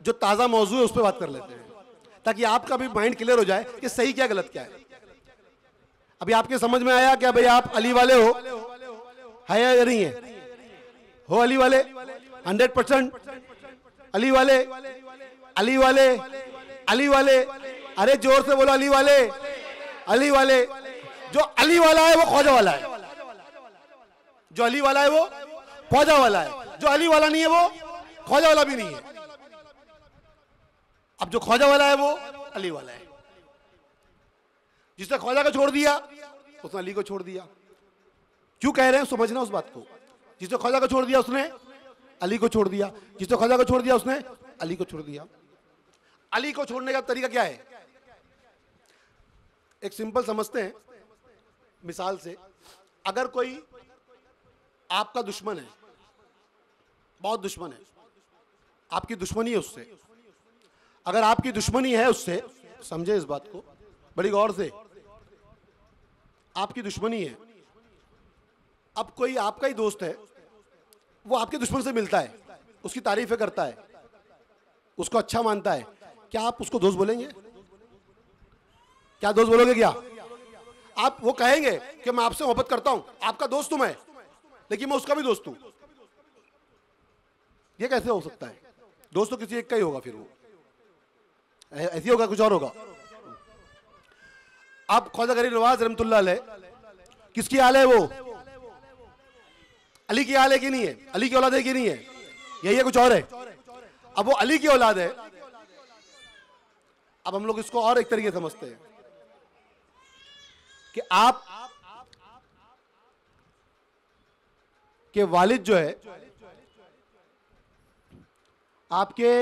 जो ताज़ा मौजू है उस पर बात कर लेते हैं, ताकि आपका भी माइंड क्लियर हो जाए कि सही क्या गलत क्या है। अभी आपके समझ में आया क्या भाई आप अली वाले हो, है या नहीं है? हो अली वाले 100% अली वाले, अली वाले, अली वाले, अरे जोर से बोलो अली वाले, अली वाले। जो अली वाला है वो ख्वाजा वाला है, जो अली वाला है वो ख्वाजा वाला है, जो अली वाला नहीं है वो ख्वाजा वाला भी नहीं है। अब जो ख्वाजा वाला है वो अली वाला है। जिसने ख्वाजा को छोड़ दिया उसने अली को छोड़ दिया। क्यों कह रहे हैं समझना उस बात को। जिसने ख्वाजा को छोड़ दिया उसने अली को छोड़ दिया, जिसने ख्वाजा को छोड़ दिया उसने अली को छोड़ दिया। अली को छोड़ने का तरीका क्या है? एक सिंपल समझते हैं मिसाल से। अगर कोई आपका दुश्मन है, बहुत दुश्मन है, आपकी दुश्मनी है उससे, अगर आपकी दुश्मनी है उससे, समझे इस बात को बड़ी गौर से, आपकी दुश्मनी है, अब कोई आपका ही दोस्त है, वो आपके दुश्मन से मिलता है, उसकी तारीफें करता है, उसको अच्छा मानता है, क्या आप उसको दोस्त बोलेंगे? क्या दोस्त बोलोगे? क्या आप वो कहेंगे कि मैं आपसे मोहब्बत करता हूं, आपका दोस्त हूं मैं, लेकिन मैं उसका भी दोस्त हूं? ये कैसे हो सकता है? दोस्त तो किसी एक का ही होगा, फिर वो ऐसी होगा, कुछ और होगा। अब ख्वाजा गरीब नवाज रहमतुल्लाह अलैह किसकी आल है? वो अली की आल है कि नहीं है? अली की औलाद है कि नहीं है? यही है, कुछ और है? अब वो अली की औलाद है। अब हम लोग इसको और एक तरीके समझते हैं कि आप के वालिद जो है, आपके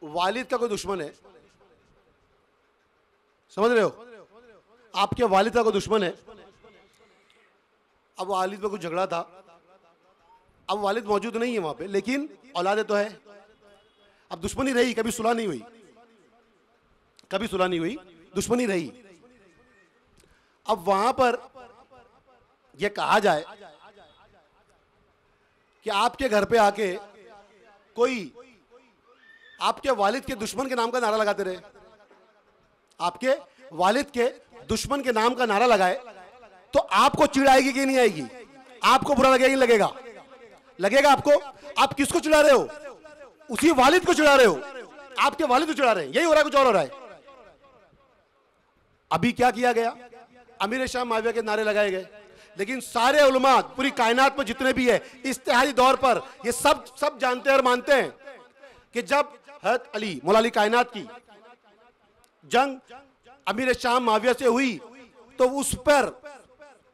वालिद का कोई दुश्मन है, समझ रहे हो? आपके वालिद का कोई दुश्मन है। अब वालिद में कुछ झगड़ा था, अब वालिद मौजूद नहीं है वहां पे, लेकिन औलादे तो है। अब दुश्मनी रही, कभी सुलह नहीं हुई, कभी सुलह नहीं हुई, दुश्मनी रही। अब वहां पर यह कहा जाए कि आपके घर पे आके कोई आपके वालिद के दुश्मन के नाम का नारा लगाते रहे, आपके वालिद के दुश्मन के नाम का नारा लगाए, तो आपको चिढ़ आएगी कि नहीं आएगी? आपको बुरा लगेगा कि लगेगा? लगेगा आपको। आप किसको चिढ़ा रहे हो? उसी वालिद को चिढ़ा रहे हो, आपके वालिद को चिढ़ा रहे हैं। यही हो रहा है, कुछ और हो रहा है। अभी क्या किया गया? अमीर शाह माविया के नारे लगाए गए, लेकिन सारे उलमा पूरी कायनात में जितने भी है इज्तिहादी दौर पर ये सब जानते हैं और मानते हैं कि जब हज़रत अली मौला अली कायनात की जंग अमीर शाह माविया से हुई, तो उस पर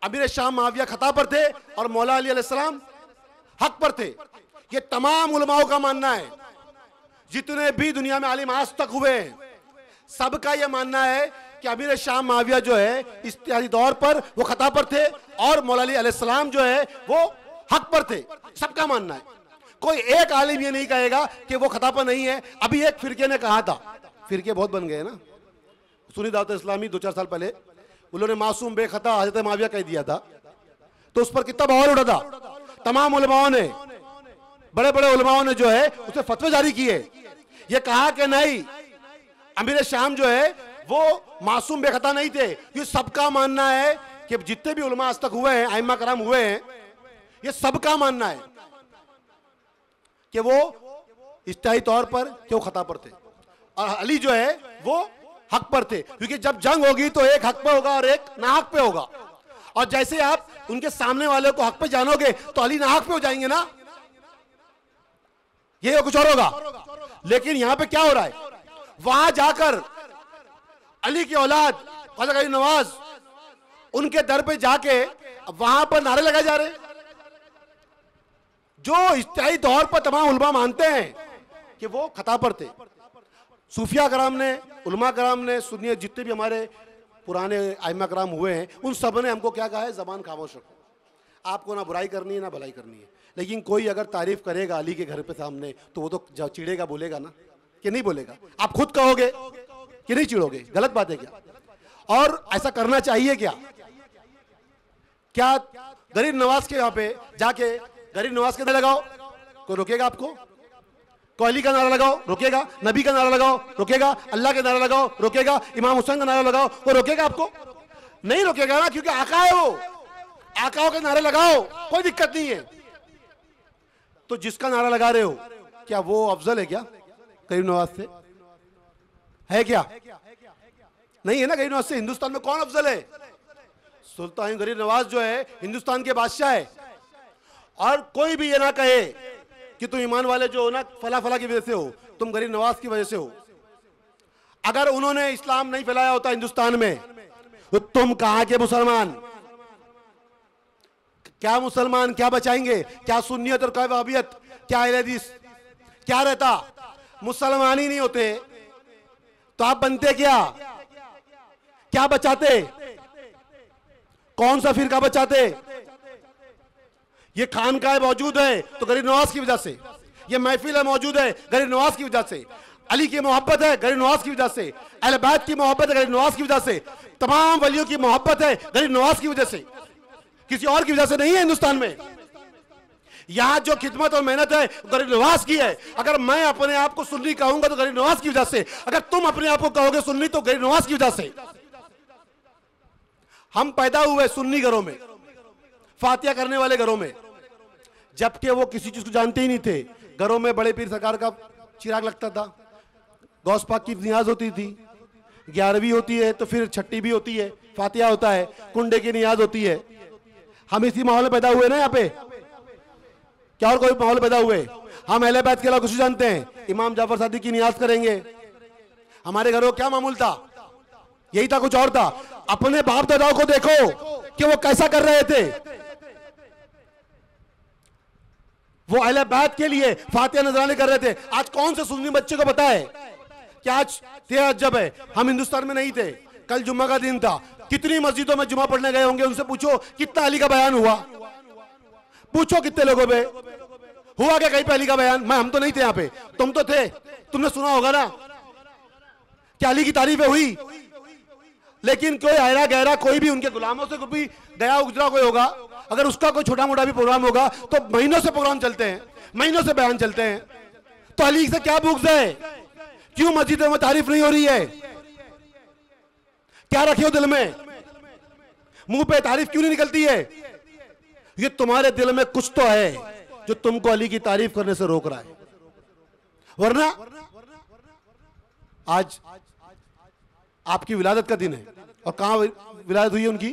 अमीर शाह माविया खता पर थे और मौला अली अलैहिस्सलाम हक पर थे। ये तमाम उलमाओं का मानना है, जितने भी दुनिया में आलिम आज तक हुए हैं, सबका यह मानना है कि अमीर शाह माविया जो है इज्तिहादी दौर पर वो खता पर थे और मौला अली अलैहिस्सलाम जो है वो हक पर थे। सबका मानना है। कोई एक आलिम ये नहीं कहेगा कि वो खता पर नहीं है। अभी एक फिरके ने कहा था, फिरके बहुत बन गए ना, सुन्नी दावत इस्लामी 2-4 साल पहले उन्होंने मासूम बेखता हजरत माविया कह दिया था, तो उस पर कितना बवाल उठा था। तमाम उलमाओं ने, बड़े बड़े उलमाओं ने जो है उसे फतवे जारी किए, ये कहा कि नहीं, अमीर शाम जो है वो मासूम बेखता नहीं थे। ये सबका मानना है कि जितने भी उलमा आज तक हुए हैं, आइम्मा कराम हुए हैं, ये सबका मानना है कि वो इज्तिहादी तौर पर कि वो खता पर थे और अली जो है वो हक पर थे। क्योंकि जब जंग होगी तो एक हक पे होगा और एक नाहक पे होगा, और जैसे आप उनके सामने वाले को हक पे जानोगे तो अली नाहक पे हो जाएंगे ना, ये कुछ और होगा। लेकिन यहां पे क्या हो रहा है? वहां जाकर अली की औलाद ख्वाजा गरीब नवाज उनके दर पे जाके वहां पर नारे लगाए जा रहे हैं, जो इज्तिहादी तौर पर तमाम उलमा मानते हैं कि वो खता पर थे। सूफिया कराम ने, उलमा कराम ने, सुन्नी जितने भी हमारे पुराने आइम्मा कराम हुए हैं, उन सब ने हमको क्या कहा है? जबान खामोश रखो, आपको ना बुराई करनी है ना भलाई करनी है। लेकिन कोई अगर तारीफ करेगा अली के घर पे सामने, तो वो तो चिढ़ेगा, बोलेगा ना, कि नहीं बोलेगा? आप खुद कहोगे कि नहीं चिढ़ोगे? गलत बात है क्या? और ऐसा करना चाहिए क्या? क्या गरीब नवाज के यहाँ पे जाके गरीब नवाज के नारे लगाओ, कोई रोकेगा आपको? कोहली का नारा लगाओ रोकेगा, नबी का नारा लगाओ रोकेगा, अल्लाह का नारा लगाओ रोकेगा, इमाम हुसैन का नारा लगाओ, वो रोकेगा आपको? नहीं रोकेगा ना, क्योंकि आका है वो। आकाओं के नारे लगाओ, कोई दिक्कत नहीं है। तो जिसका नारा लगा रहे हो, क्या वो अफजल है क्या गरीब नवाज से? है क्या? नहीं है ना। गरीब नवाज से हिंदुस्तान में कौन अफजल है? सुल्तान गरीब नवाज जो है हिंदुस्तान के बादशाह है। और कोई भी ये ना कहे कि तुम ईमान वाले जो हो ना फला फला की वजह से हो, तुम गरीब नवाज की वजह से हो। अगर उन्होंने इस्लाम नहीं फैलाया होता हिंदुस्तान में, तो तुम कहां के मुसलमान? क्या मुसलमान क्या बचाएंगे? क्या सुन्नियत और क्या वहाबियत, क्या अहले हदीस, क्या रहता? मुसलमान ही नहीं होते तो आप बनते क्या? क्या बचाते? कौन सा फिरका बचाते? ये खानकाह मौजूद है तो गरीब नवाज की वजह से, ये महफिल है मौजूद है गरीब नवाज की वजह से, अली की मोहब्बत है गरीब नवाज की वजह से, अहले बैत की मोहब्बत है गरीब नवाज की वजह से, तमाम वलियों की मोहब्बत है गरीब नवाज की वजह से, किसी और की वजह से नहीं है। हिंदुस्तान में यहां जो खिदमत और मेहनत है गरीब नवाज की है। अगर मैं अपने आप को सुन्नी कहूंगा तो गरीब नवाज की वजह से, अगर तुम अपने आप को कहोगे सुन्नी तो गरीब नवाज की वजह से। हम पैदा हुए सुन्नी घरों में, फातिया करने वाले घरों में, जबकि वो किसी चीज को जानते ही नहीं थे। घरों में बड़े पीर सरकार का चिराग लगता था, गौस पाक की नियाज होती थी, 11वीं होती है तो फिर छठी भी होती है, फातिया होता है, कुंडे की नियाज होती है। हम इसी माहौल में पैदा हुए ना यहाँ पे, क्या और कोई माहौल पैदा हुए? हम अहले बैत के अलावा कुछ जानते हैं? इमाम जाफर सादिक की नियाज करेंगे। हमारे घरों क्या मामूल था? यही था, कुछ और था? अपने बाप दादाओं को देखो कि वो कैसा कर रहे थे। वो अहले बैत के लिए फातिहा नजराने कर रहे थे। आज कौन से सुन्नी बच्चे को पता है कि आज 13 रजब है? हम हिंदुस्तान में नहीं थे, कल जुम्मा का दिन था। कितनी मस्जिदों में जुम्मा पढ़ने गए होंगे, उनसे पूछो कितना अली का बयान हुआ, पूछो कितने लोगों पे हुआ क्या कहीं पे अली का बयान? हम तो नहीं थे यहाँ पे, तुम तो थे, तुमने सुना होगा ना क्या अली की तारीफें हुई। लेकिन कोई आयरा गहरा कोई भी उनके गुलामों से कोई गया गुजरा कोई होगा, अगर उसका कोई छोटा मोटा भी प्रोग्राम होगा तो महीनों से प्रोग्राम चलते हैं, महीनों से बयान चलते हैं। तो अली से क्या बुग़्ज़ है? क्यों मस्जिदों में तारीफ नहीं हो रही है? क्या रखे हो दिल में? मुंह पे तारीफ क्यों नहीं निकलती है? ये तुम्हारे दिल में कुछ तो है जो तुमको अली की तारीफ करने से रोक रहा है। वरना आज आपकी विलादत का दिन है, और कहां विलादत हुई है उनकी?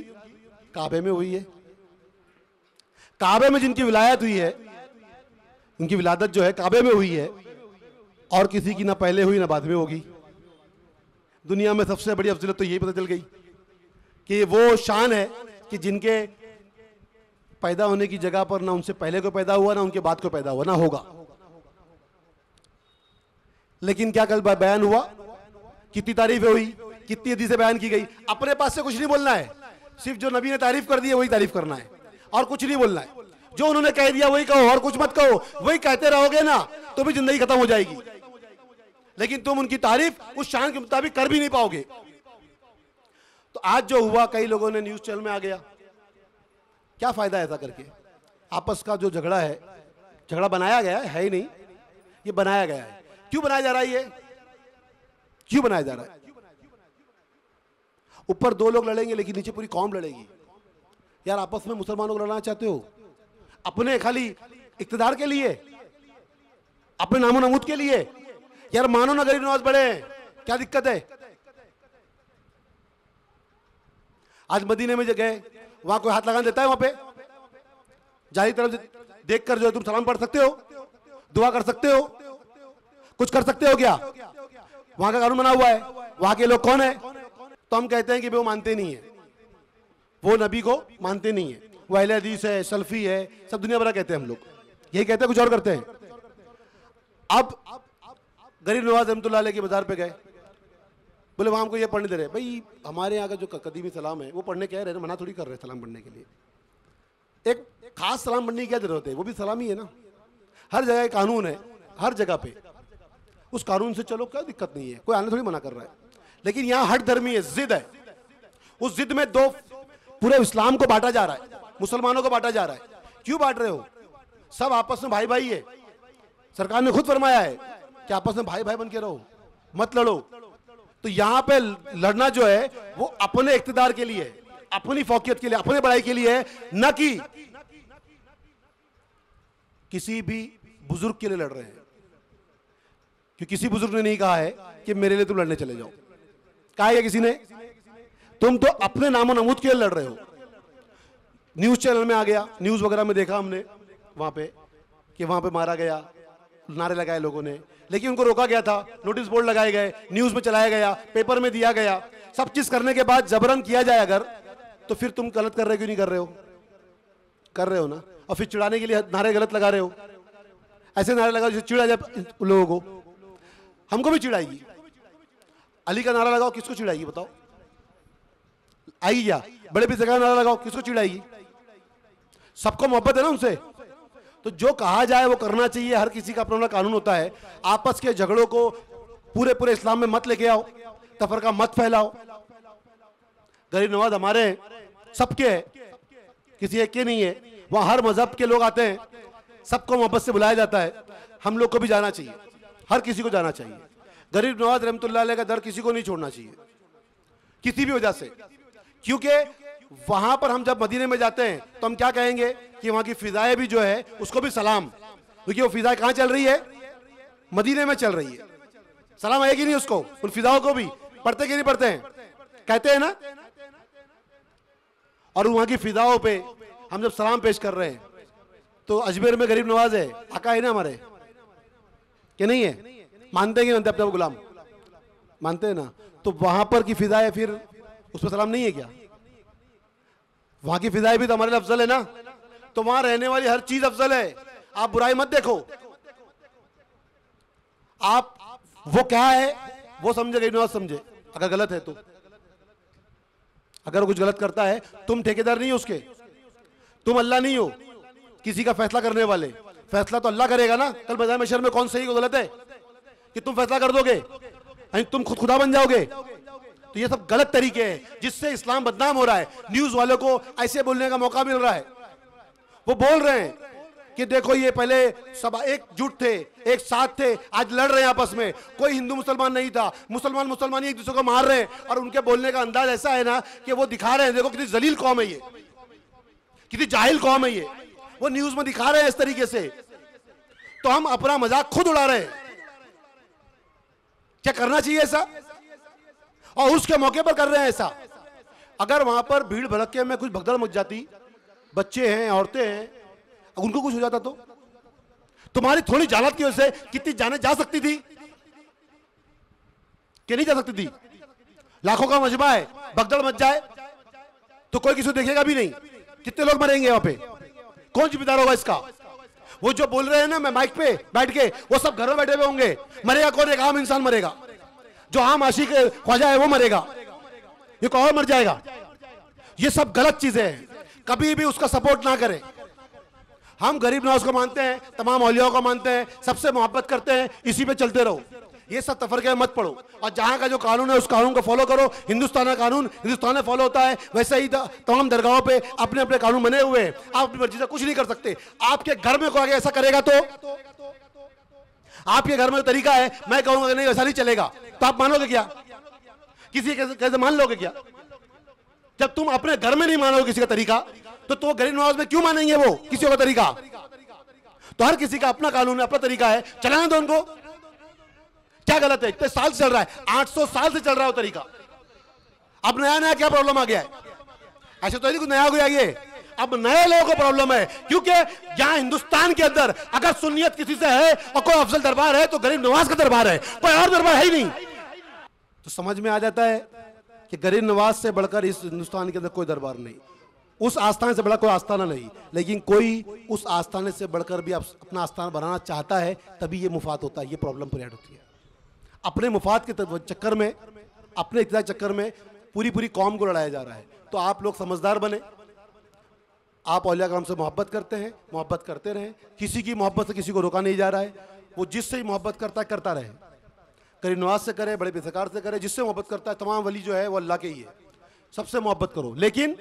काबे में हुई है। काबे में जिनकी विलायत हुई है, उनकी विलादत जो है काबे में हुई है, और किसी की ना पहले हुई ना बाद में होगी। दुनिया में सबसे बड़ी अफजलियत तो यही पता चल गई कि वो शान है कि जिनके पैदा होने की जगह पर ना उनसे पहले को पैदा हुआ, ना उनके बाद को पैदा हुआ, ना होगा। लेकिन क्या कल बयान हुआ? कितनी तारीफें हुई, कितनी हदीसें बयान की गई। अपने पास से कुछ नहीं बोलना है, सिर्फ जो नबी ने तारीफ कर दी है वही तारीफ करना है, और कुछ नहीं बोलना है। जो उन्होंने कह दिया वही कहो, और कुछ मत कहो। वही कहते रहोगे ना तो भी जिंदगी खत्म हो जाएगी, लेकिन तुम उनकी तारीफ उस शान के मुताबिक कर भी नहीं पाओगे। तो आज जो हुआ, कई लोगों ने न्यूज चैनल में आ गया, क्या फायदा ऐसा करके? आपस का जो झगड़ा है, झगड़ा बनाया गया है ही नहीं, ये बनाया गया है। क्यों बनाया जा रहा है? ये क्यों बनाया जा रहा है? ऊपर दो लोग लड़ेंगे लेकिन नीचे पूरी कौम लड़ेगी। यार आपस में मुसलमानों को लड़ना चाहते हो अपने खाली इक्तदार के लिए, अपने नामो नमूद के लिए? यार मानो ना गरीब नवाज बड़े हैं, क्या दिक्कत है? आज मदीने में जो गए, वहां कोई हाथ लगाने देता है? वहां पे जारी तरफ देखकर जो है तुम सलाम पढ़ सकते हो, दुआ कर सकते हो, कुछ कर सकते हो क्या? वहां का कानून बना हुआ है। वहां के लोग कौन है? तो हम कहते हैं कि वो मानते नहीं है, वो नबी को मानते नहीं है, वो अहले हदीस है, सल्फी है, सब दुनिया भर कहते हैं। हम लोग यही कहते हैं, कुछ और करते हैं। अब गरीब नवाज रहमतुल्लाह अलैह के बाजार पे गए, बोले वहां हमको ये पढ़ने दे रहे। भाई हमारे यहाँ का जो कदीमी सलाम है वो पढ़ने कह रहे हैं, मना थोड़ी कर रहे हैं सलाम पढ़ने के लिए। एक खास सलाम पढ़ने की क्या जरूरत है? वो भी सलाम ही है ना। हर जगह कानून है, हर जगह पे उस कानून से चलो, क्या दिक्कत नहीं है, कोई आने थोड़ी मना कर रहा है। लेकिन यहाँ हट धर्मी है, जिद है। उस जिद में दो पूरे इस्लाम को बांटा जा रहा है, मुसलमानों को बांटा जा रहा है। क्यों बांट रहे हो? सब आपस में भाई भाई है, सरकार ने खुद फरमाया है कि आपस में भाई भाई बन के रहो, मत लड़ो। तो यहां पे लड़ना जो है वो अपने इख्तिदार के लिए, अपनी फौकियत के लिए, अपने बड़ाई के लिए है, न कि किसी भी बुजुर्ग के लिए लड़ रहे हैं। कि किसी बुजुर्ग ने नहीं कहा है कि मेरे लिए तुम लड़ने चले जाओ, कहा है किसी ने? तुम तो अपने नामो नमूद के लिए लड़ रहे हो। न्यूज चैनल में आ गया, न्यूज वगैरह में देखा हमने वहां पे कि वहां पे मारा गया, नारे लगाए लोगों ने, लेकिन उनको रोका गया था, नोटिस बोर्ड लगाए गए, न्यूज में चलाया गया, पेपर में दिया गया। सब चीज करने के बाद जबरन किया जाए अगर, तो फिर तुम गलत कर रहे हो क्यों नहीं कर रहे हो? कर रहे हो ना। और फिर चिढ़ाने के लिए नारे गलत लगा रहे हो, ऐसे नारे लगा जिससे चिढ़ा जाए लोगों को। हमको भी चिढ़ाएगी। अली का नारा लगाओ, किसको चिढ़ाएगी बताओ? आएगी क्या? बड़े पिता का नारा लगाओ, किसको चिढ़ाएगी? सबको मोहब्बत है ना उनसे। तो जो कहा जाए वो करना चाहिए। हर किसी का अपना अपना कानून होता है। आपस के झगड़ों को पूरे पूरे इस्लाम में मत लेके आओ, तफरका मत फैलाओ। गरीब नवाज हमारे सबके है, किसी एक के नहीं है। वहां हर मजहब के लोग आते हैं, सबको मोहब्बत से बुलाया जाता है। हम लोग को भी जाना चाहिए, हर किसी को जाना चाहिए। गरीब नवाज रहमतुल्लाह अलैह का दर किसी को नहीं छोड़ना चाहिए किसी भी वजह से। क्योंकि वहां पर हम जब मदीने में जाते हैं तो हम क्या कहेंगे कि वहां की फिजाएं भी जो है उसको भी सलाम, क्योंकि वो फिजाएं कहां चल रही है? मदीने में चल रही है। सलाम आएगी नहीं उसको, उन फिजाओं को भी पढ़ते कि नहीं पढ़ते हैं? कहते हैं ना। और वहां की फिजाओं पे हम जब सलाम पेश कर रहे हैं तो अजमेर में गरीब नवाज है, आका है ना हमारे, कि नहीं है? मानते हैं कि मानते? अपने गुलाम मानते हैं ना। तो वहां पर की फिजाएं फिर उस पर सलाम नहीं है क्या? वहां की फिजाएं भी तो हमारे लिए अफजल है ना। तो वहां रहने वाली हर चीज अफजल है। आप बुराई मत देखो, आप वो क्या है वो समझे, गरीब नवाज समझे। अगर गलत है तो, अगर कुछ गलत करता है, तुम ठेकेदार नहीं हो उसके, तुम अल्लाह नहीं हो किसी का फैसला करने वाले। फैसला तो अल्लाह करेगा ना। कल मैदान महशर में कौन सही कौन गलत है कि तुम फैसला कर दोगे? तुम खुद खुदा बन जाओगे। तो ये सब गलत तरीके हैं जिससे इस्लाम बदनाम हो रहा है। न्यूज वालों को ऐसे बोलने का मौका मिल रहा है। वो बोल रहे हैं कि देखो ये पहले सब एकजुट थे, एक साथ थे, आज लड़ रहे हैं आपस में। कोई हिंदू मुसलमान नहीं था, मुसलमान मुसलमान एक दूसरे को मार रहे हैं। और उनके बोलने का अंदाज ऐसा है ना कि वो दिखा रहे हैं देखो कितनी जलील कौम है ये, कितनी जाहिल कौम है ये। वो न्यूज में दिखा रहे हैं इस तरीके से। तो हम अपना मजाक खुद उड़ा रहे हैं। क्या करना चाहिए ऐसा? और उसके मौके पर कर रहे हैं ऐसा। अगर वहां पर भीड़ भड़के में कुछ भगदड़ मच जाती, बच्चे हैं, औरतें हैं, उनको कुछ हो जाता तो तुम्हारी थोड़ी जालत की वजह से कितनी जाने जा सकती थी कि नहीं जा सकती थी? लाखों का मजमा है, भगदड़ मच जाए तो कोई किसी को देखेगा भी नहीं। कितने लोग मरेंगे वहां पे? कौन जिम्मेदार होगा इसका? वो जो बोल रहे हैं ना मैं माइक पे बैठ के, वो सब घर में बैठे हुए होंगे। मरेगा कौन? एक आम इंसान मरेगा, जो आम आशिक ख्वाजा है वो मरेगा, ये कौन मर जाएगा? ये सब गलत चीजें हैं, कभी भी उसका सपोर्ट ना करें। हम गरीब नवाज को मानते हैं, तमाम औलियाओं को मानते हैं, सबसे मोहब्बत करते हैं, इसी पे चलते रहो। ये सब तफरके मत पड़ो। और जहां का जो कानून है उस कानून को फॉलो करो। हिंदुस्तान का कानून हिंदुस्तान में फॉलो होता है, वैसे ही तमाम दरगाहों पे अपने अपने कानून बने हुए हैं। आप अपनी मर्जी से कुछ नहीं कर सकते। आपके घर में कोई आगे ऐसा करेगा तो आपके घर में तरीका है, मैं कहूंगा नहीं वैसा नहीं चलेगा, तो आप मानोगे क्या? किसी कैसे मान लोगे क्या? जब तुम अपने घर में नहीं मानोगे किसी का तरीका, तो गरीब नवाज में क्यों मानेंगे वो किसी का तरीका? तो हर किसी का अपना कानून है, अपना तरीका है, चलाने दो उनको। क्या गलत है? इतने साल से चल रहा है, 800 साल से चल रहा है वो तरीका। अब नया नया क्या प्रॉब्लम आ गया है? ऐसे तो नहीं कुछ नया हो गया ये। अब नए लोगों को प्रॉब्लम है, क्योंकि यहां हिंदुस्तान के अंदर अगर सुन्नियत किसी से है और कोई अफजल दरबार है तो गरीब नवाज का दरबार है, कोई और दरबार है ही नहीं। तो समझ में आ जाता है कि गरीब नवाज से बढ़कर इस हिंदुस्तान के अंदर कोई दरबार नहीं, उस आस्थान से बड़ा कोई आस्थाना नहीं। लेकिन कोई उस आस्थाने से बढ़कर भी अपना आस्थान बनाना चाहता है, तभी ये मुफाद होता है, ये प्रॉब्लम क्रिएट होती है। अपने मुफाद के चक्कर में, अपने इख्तियार चक्कर में पूरी पूरी कौम को लड़ाया जा रहा है। तो आप लोग समझदार बने। आप औलिया कराम से मोहब्बत करते हैं, मोहब्बत करते रहें। किसी की मोहब्बत से किसी को रोका नहीं जा रहा है। वो जिससे ही मोहब्बत करता है करता रहे। गरीब नवाज से करे, बड़े बेसरकार से करे, जिससे मोहब्बत करता है, तमाम वली जो है वो अल्लाह के ही है। सबसे मोहब्बत करो, लेकिन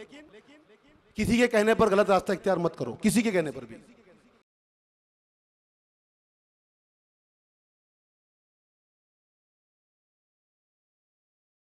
किसी के कहने पर गलत रास्ता इख्तियार मत करो, किसी के कहने पर भी।